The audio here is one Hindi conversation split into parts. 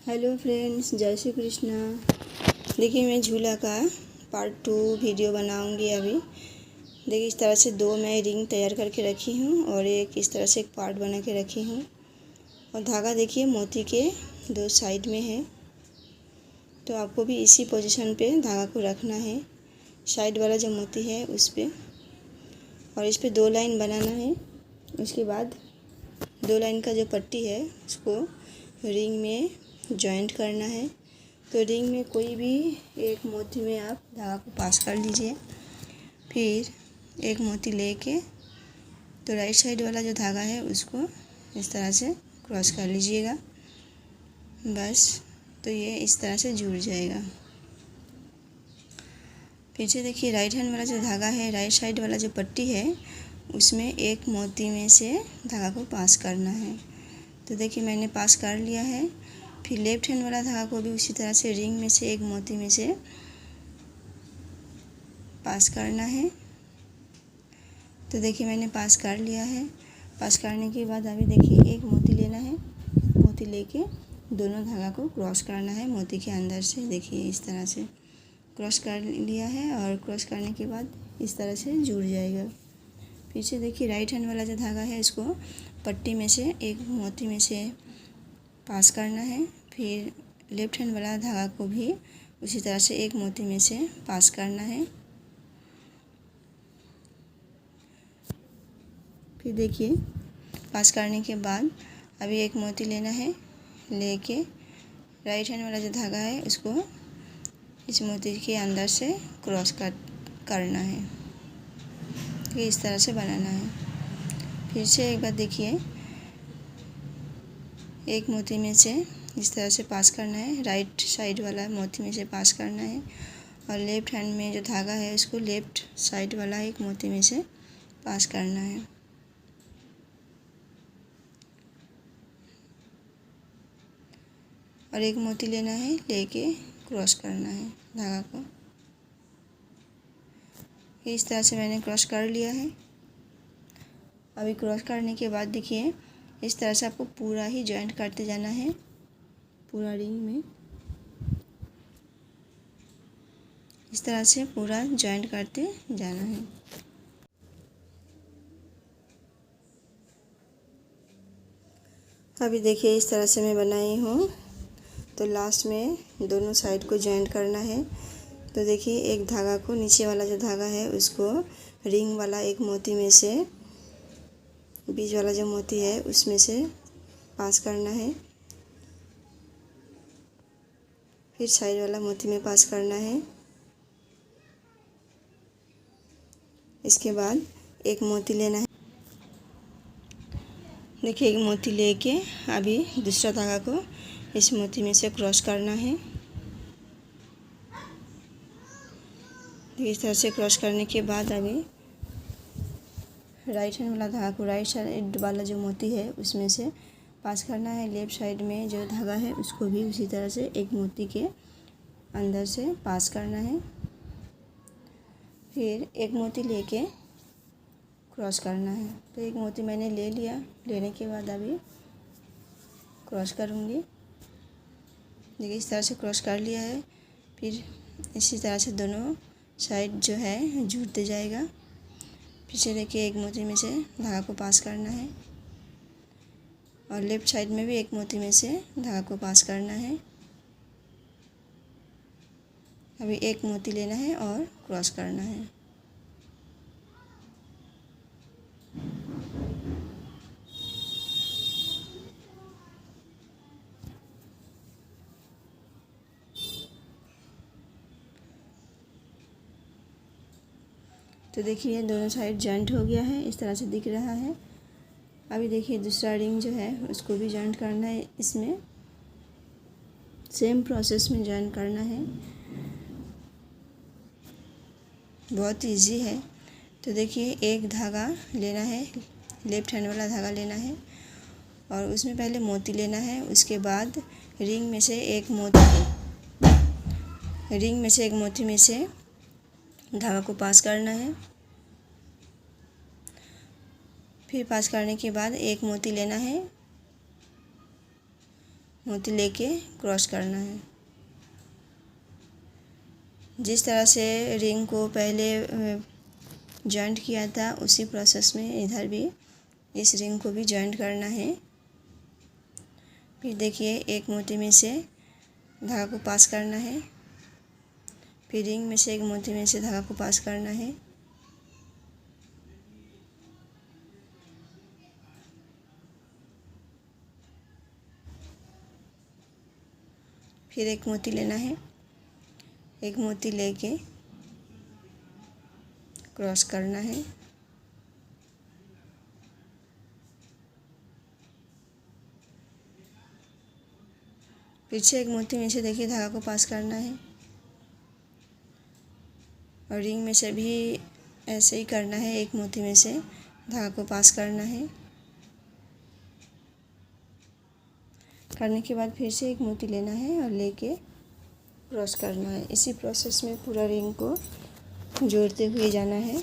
हेलो फ्रेंड्स, जय श्री कृष्णा। देखिए, मैं झूला का पार्ट 2 वीडियो बनाऊंगी अभी। देखिए, इस तरह से दो मैं रिंग तैयार करके रखी हूँ और एक इस तरह से एक पार्ट बना के रखी हूँ। और धागा देखिए मोती के दो साइड में है, तो आपको भी इसी पोजीशन पे धागा को रखना है। साइड वाला जो मोती है उस पर, और इस पर 2 लाइन बनाना है। उसके बाद 2 लाइन का जो पट्टी है उसको रिंग में जॉइंट करना है। तो रिंग में कोई भी एक मोती में आप धागा को पास कर लीजिए। फिर एक मोती लेके तो राइट साइड वाला जो धागा है उसको इस तरह से क्रॉस कर लीजिएगा। बस, तो ये इस तरह से जुड़ जाएगा। पीछे देखिए राइट हैंड वाला जो धागा है, राइट साइड वाला जो पट्टी है उसमें एक मोती में से धागा को पास करना है। तो देखिए मैंने पास कर लिया है। फिर लेफ्ट हैंड वाला धागा को भी उसी तरह से रिंग में से एक मोती में से पास करना है। तो देखिए मैंने पास कर लिया है। पास करने के बाद अभी देखिए एक मोती लेना है। मोती लेके दोनों धागा को क्रॉस करना है मोती के अंदर से। देखिए इस तरह से क्रॉस कर लिया है और क्रॉस करने के बाद इस तरह से जुड़ जाएगा। पीछे देखिए राइट हैंड वाला जो धागा है इसको पट्टी में से एक मोती में से पास करना है। फिर लेफ्ट हैंड वाला धागा को भी उसी तरह से एक मोती में से पास करना है। फिर देखिए पास करने के बाद अभी एक मोती लेना है। लेके राइट हैंड वाला जो धागा है उसको इस मोती के अंदर से क्रॉस करना है। तो इस तरह से बनाना है। फिर से एक बार देखिए, एक मोती में से इस तरह से पास करना है। राइट साइड वाला मोती में से पास करना है और लेफ्ट हैंड में जो धागा है उसको लेफ्ट साइड वाला एक मोती में से पास करना है। और एक मोती लेना है, लेके क्रॉस करना है धागा को। इस तरह से मैंने क्रॉस कर लिया है। अभी क्रॉस करने के बाद देखिए इस तरह से आपको पूरा ही जॉइंट करते जाना है, पूरा रिंग में इस तरह से पूरा जॉइंट करते जाना है। अभी देखिए इस तरह से मैं बनाई हूँ। तो लास्ट में दोनों साइड को जॉइंट करना है। तो देखिए एक धागा को, नीचे वाला जो धागा है उसको रिंग वाला एक मोती में से, बीच वाला जो मोती है उसमें से पास करना है। फिर साइड वाला मोती में पास करना है। इसके बाद एक मोती लेना है। देखिए एक मोती लेके अभी दूसरा धागा को इस मोती में से क्रॉस करना है। इस तरह से क्रॉस करने के बाद अभी राइट हैंड वाला धागा को राइट साइड वाला जो मोती है उसमें से पास करना है। लेफ्ट साइड में जो धागा है उसको भी उसी तरह से एक मोती के अंदर से पास करना है। फिर एक मोती लेके क्रॉस करना है। तो एक मोती मैंने ले लिया। लेने के बाद अभी क्रॉस करूँगी। देखिए इस तरह से क्रॉस कर लिया है। फिर इसी तरह से दोनों साइड जो है जुड़ते जाएगा। पीछे देखिए एक मोती में से धागा को पास करना है और लेफ्ट साइड में भी एक मोती में से धागा को पास करना है। अभी एक मोती लेना है और क्रॉस करना है। तो देखिए दोनों साइड जॉइंट हो गया है, इस तरह से दिख रहा है। अभी देखिए दूसरा रिंग जो है उसको भी जॉइंट करना है। इसमें सेम प्रोसेस में जॉइन करना है। बहुत इजी है। तो देखिए एक धागा लेना है, लेफ्ट हैंड वाला धागा लेना है और उसमें पहले मोती लेना है। उसके बाद रिंग में से एक मोती में से धागा को पास करना है। फिर पास करने के बाद एक मोती लेना है, मोती लेके क्रॉस करना है। जिस तरह से रिंग को पहले जॉइंट किया था उसी प्रोसेस में इधर भी इस रिंग को भी जॉइंट करना है। फिर देखिए एक मोती में से धागा को पास करना है, फिर रिंग में से एक मोती में से धागा को पास करना है, फिर एक मोती लेना है, एक मोती लेके क्रॉस करना है, पीछे एक मोती में से देखिए धागा को पास करना है, और रिंग में से भी ऐसे ही करना है, एक मोती में से धागा को पास करना है। करने के बाद फिर से एक मोती लेना है और लेके क्रॉस करना है। इसी प्रोसेस में पूरा रिंग को जोड़ते हुए जाना है।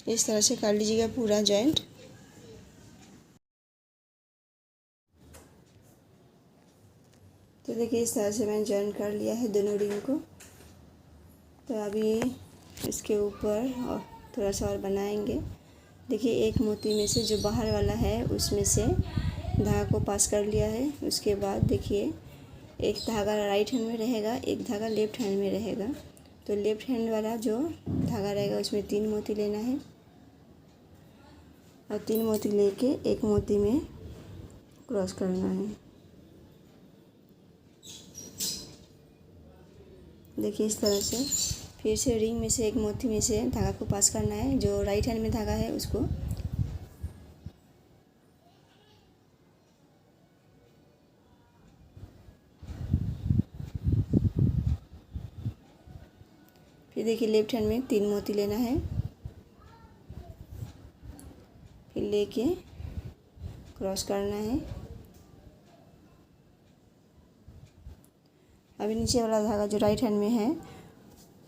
इस तरह से कर लीजिएगा पूरा जॉइंट। तो देखिए इस तरह से मैंने जॉइंट कर लिया है दोनों रिंग को। तो अभी इसके ऊपर और थोड़ा सा और बनाएंगे। देखिए एक मोती में से जो बाहर वाला है उसमें से धागा को पास कर लिया है। उसके बाद देखिए एक धागा राइट हैंड में रहेगा, एक धागा लेफ्ट हैंड में रहेगा। तो लेफ्ट हैंड वाला जो धागा रहेगा उसमें 3 मोती लेना है, और 3 मोती लेके एक मोती में क्रॉस करना है। देखिए इस तरह से फिर से रिंग में से एक मोती में से धागा को पास करना है, जो राइट हैंड में धागा है उसको। फिर देखिए लेफ्ट हैंड में 3 मोती लेना है, फिर लेके क्रॉस करना है। अभी नीचे वाला धागा जो राइट हैंड में है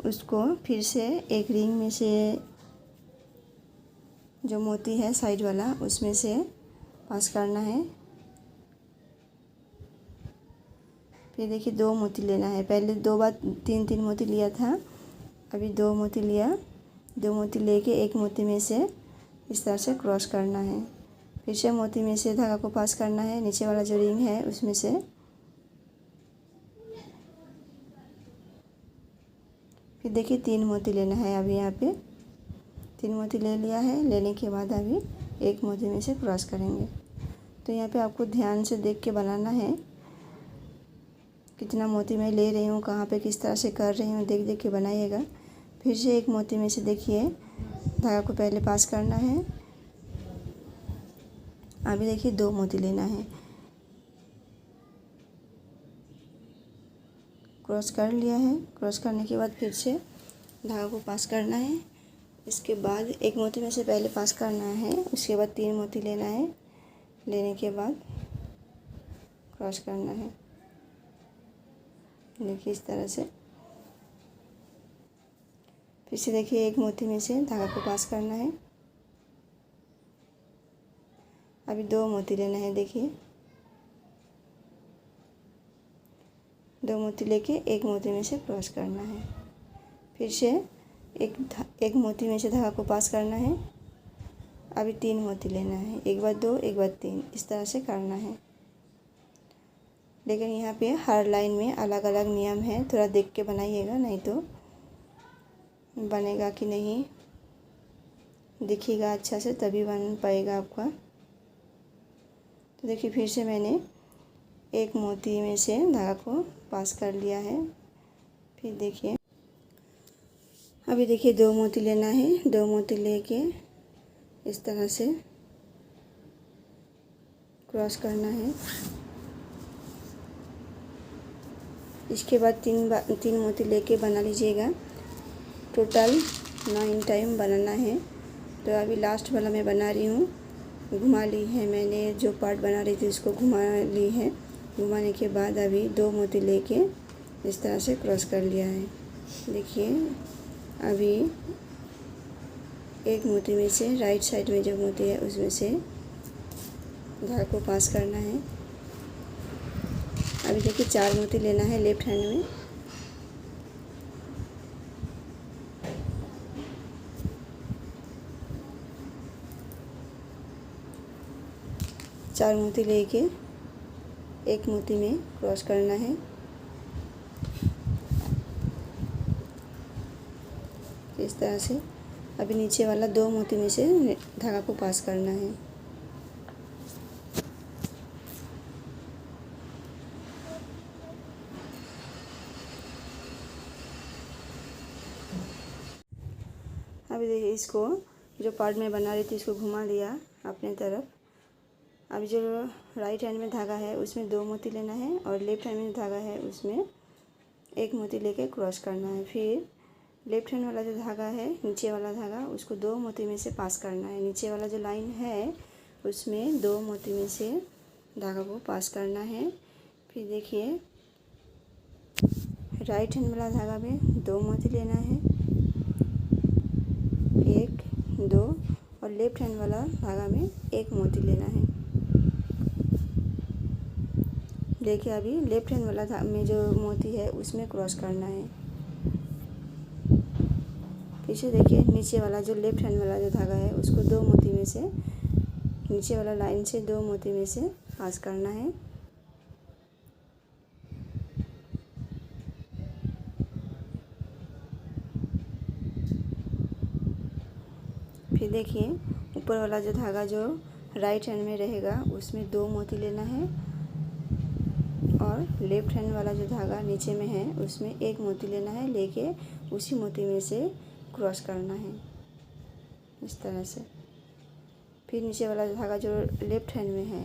उसको फिर से एक रिंग में से जो मोती है साइड वाला उसमें से पास करना है। फिर देखिए 2 मोती लेना है। पहले 2 बार 3 मोती लिया था, अभी 2 मोती लिया। 2 मोती लेके एक मोती में से इस तरह से क्रॉस करना है। फिर से मोती में से धागा को पास करना है, नीचे वाला जो रिंग है उसमें से। फिर देखिए 3 मोती लेना है। अभी यहाँ पे 3 मोती ले लिया है। लेने के बाद अभी एक मोती में से क्रॉस करेंगे। तो यहाँ पे आपको ध्यान से देख के बनाना है, कितना मोती मैं ले रही हूँ, कहाँ पे किस तरह से कर रही हूँ, देख देख के बनाइएगा। फिर से एक मोती में से देखिए धागा को पहले पास करना है। अभी देखिए 2 मोती लेना है, क्रॉस कर लिया है। क्रॉस करने के बाद फिर से धागा को पास करना है। इसके बाद एक मोती में से पहले पास करना है, उसके बाद 3 मोती लेना है। लेने के बाद क्रॉस करना है। देखिए इस तरह से। फिर से देखिए एक मोती में से धागा को पास करना है। अभी 2 मोती लेना है। देखिए 2 मोती लेके एक मोती में से क्रॉस करना है। फिर से एक मोती में से धागा को पास करना है। अभी 3 मोती लेना है, एक बार 2 एक बार 3, इस तरह से करना है। लेकिन यहाँ पे हर लाइन में अलग अलग नियम है, थोड़ा देख के बनाइएगा, नहीं तो बनेगा कि नहीं दिखेगा अच्छा से, तभी बन पाएगा आपका। तो देखिए फिर से मैंने एक मोती में से धागा को पास कर लिया है। फिर देखिए अभी देखिए 2 मोती लेना है। 2 मोती लेके इस तरह से क्रॉस करना है। इसके बाद 3 मोती लेके बना लीजिएगा। टोटल 9 टाइम बनाना है। तो अभी लास्ट वाला मैं बना रही हूँ। घुमा ली है मैंने, जो पार्ट बना रही थी उसको घुमा ली है। घुमाने के बाद अभी 2 मोती लेके इस तरह से क्रॉस कर लिया है। देखिए अभी एक मोती में से राइट साइड में जो मोती है उसमें से धागे को पास करना है। अभी देखिए 4 मोती लेना है लेफ्ट हैंड में। चार मोती लेके एक मोती में क्रॉस करना है। इस तरह से अभी नीचे वाला 2 मोती में से धागा को पास करना है। अभी देखिए इसको जो पार्ट में बना रही थी इसको घुमा दिया अपने तरफ। अभी जो राइट हैंड में धागा है उसमें 2 मोती लेना है और लेफ्ट हैंड में धागा है उसमें एक मोती लेके क्रॉस करना है। फिर लेफ्ट हैंड वाला जो धागा है नीचे वाला धागा उसको 2 मोती में से पास करना है। नीचे वाला जो लाइन है उसमें 2 मोती में से धागा को पास करना है। फिर देखिए राइट हैंड वाला धागा में 2 मोती लेना है, 1 2, और लेफ्ट हैंड वाला धागा में 1 मोती लेना है। देखिए अभी लेफ्ट हैंड वाला धागा में जो मोती है उसमें क्रॉस करना है। पीछे देखिए नीचे वाला जो लेफ्ट हैंड वाला जो धागा है उसको 2 मोती में से नीचे वाला लाइन से 2 मोती में से पास करना है। फिर देखिए ऊपर वाला जो धागा जो राइट हैंड में रहेगा उसमें 2 मोती लेना है और लेफ्ट हैंड वाला जो धागा नीचे में है उसमें 1 मोती लेना है, लेके उसी मोती में से क्रॉस करना है इस तरह से। फिर नीचे वाला धागा जो लेफ्ट हैंड में है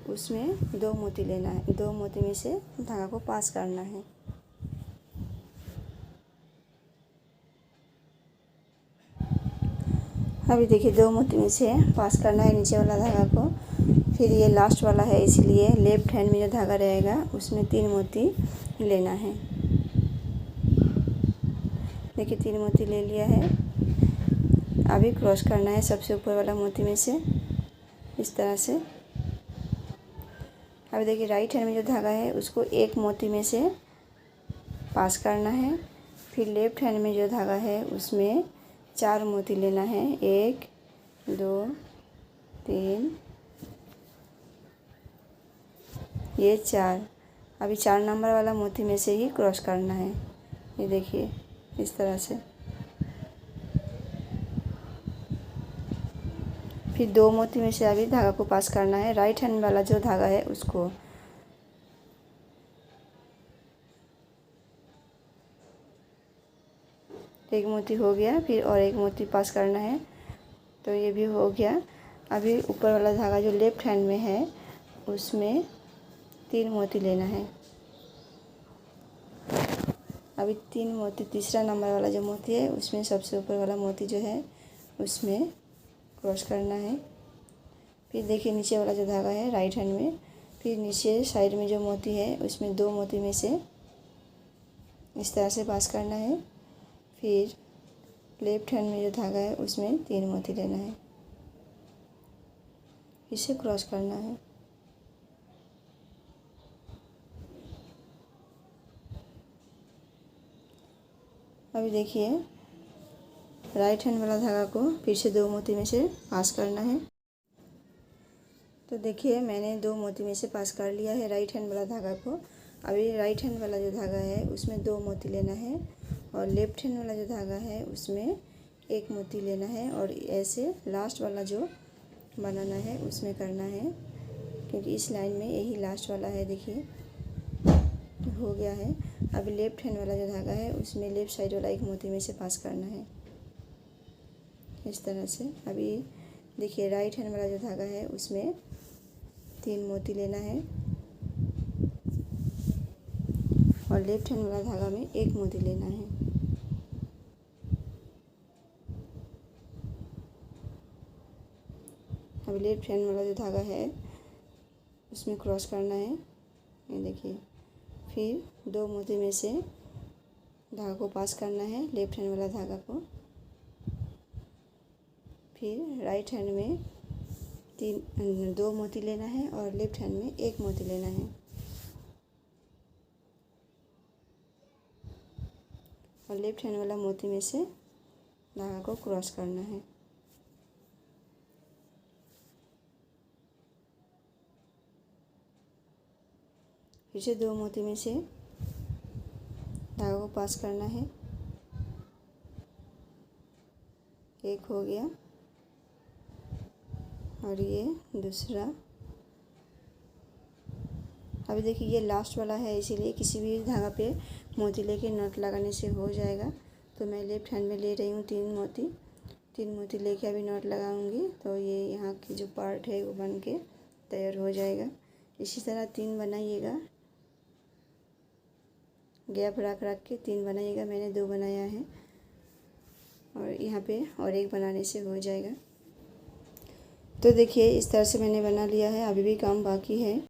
उसमें 2 मोती लेना है, 2 मोती में से धागा को पास करना है। अभी देखिए 2 मोती में से पास करना है नीचे वाला धागा को। फिर ये लास्ट वाला है इसलिए लेफ्ट हैंड में जो धागा रहेगा उसमें 3 मोती लेना है। देखिए 3 मोती ले लिया है। अभी क्रॉस करना है सबसे ऊपर वाला मोती में से इस तरह से। अभी देखिए राइट हैंड में जो धागा है उसको 1 मोती में से पास करना है। फिर लेफ्ट हैंड में जो धागा है उसमें 4 मोती लेना है, 1 2 3, ये 4। अभी 4 नंबर वाला मोती में से ही क्रॉस करना है। ये देखिए इस तरह से। फिर 2 मोती में से अभी धागा को पास करना है। राइट हैंड वाला जो धागा है उसको एक मोती हो गया, फिर और 1 मोती पास करना है तो ये भी हो गया। अभी ऊपर वाला धागा जो लेफ्ट हैंड में है उसमें 3 मोती लेना है। अभी 3 मोती, तीसरा नंबर वाला जो मोती है उसमें सबसे ऊपर वाला मोती जो है उसमें क्रॉस करना है। फिर देखिए नीचे वाला जो धागा है राइट हैंड में, फिर नीचे साइड में जो मोती है उसमें 2 मोती में से इस तरह से पास करना है। फिर लेफ्ट हैंड में जो धागा है उसमें 3 मोती लेना है, इसे क्रॉस करना है। अभी देखिए राइट हैंड वाला धागा को फिर से 2 मोती में से पास करना है। तो देखिए मैंने 2 मोती में से पास कर लिया है राइट हैंड वाला धागा को। अभी राइट हैंड वाला जो धागा है उसमें 2 मोती लेना है और लेफ्ट हैंड वाला जो धागा है उसमें 1 मोती लेना है और ऐसे लास्ट वाला जो बनाना है उसमें करना है, क्योंकि इस लाइन में यही लास्ट वाला है। देखिए हो गया है। अभी लेफ्ट हैंड वाला जो धागा है उसमें लेफ्ट साइड वाला 1 मोती में से पास करना है इस तरह से। अभी देखिए राइट हैंड वाला जो धागा है उसमें 3 मोती लेना है और लेफ्ट हैंड वाला धागा में 1 मोती लेना है। अब लेफ्ट हैंड वाला जो धागा है उसमें क्रॉस करना है, ये देखिए। फिर 2 मोती में से धागा को पास करना है, लेफ्ट हैंड वाला धागा को। फिर राइट हैंड में दो मोती लेना है और लेफ्ट हैंड में एक मोती लेना है और लेफ्ट हैंड वाला मोती में से धागा को क्रॉस करना है। फिर से दो मोती में से धागा को पास करना है। एक हो गया और ये दूसरा। अभी देखिए ये लास्ट वाला है, इसीलिए किसी भी धागा पे मोती लेके नॉट लगाने से हो जाएगा। तो मैं लेफ्ट हैंड में ले रही हूँ तीन मोती लेके अभी नॉट लगाऊंगी तो ये यहाँ की जो पार्ट है वो बन के तैयार हो जाएगा। इसी तरह 3 बनाइएगा, गैप रख के 3 बनाइएगा। मैंने 2 बनाया है और यहाँ पे और एक बनाने से हो जाएगा। तो देखिए इस तरह से मैंने बना लिया है, अभी भी काम बाकी है।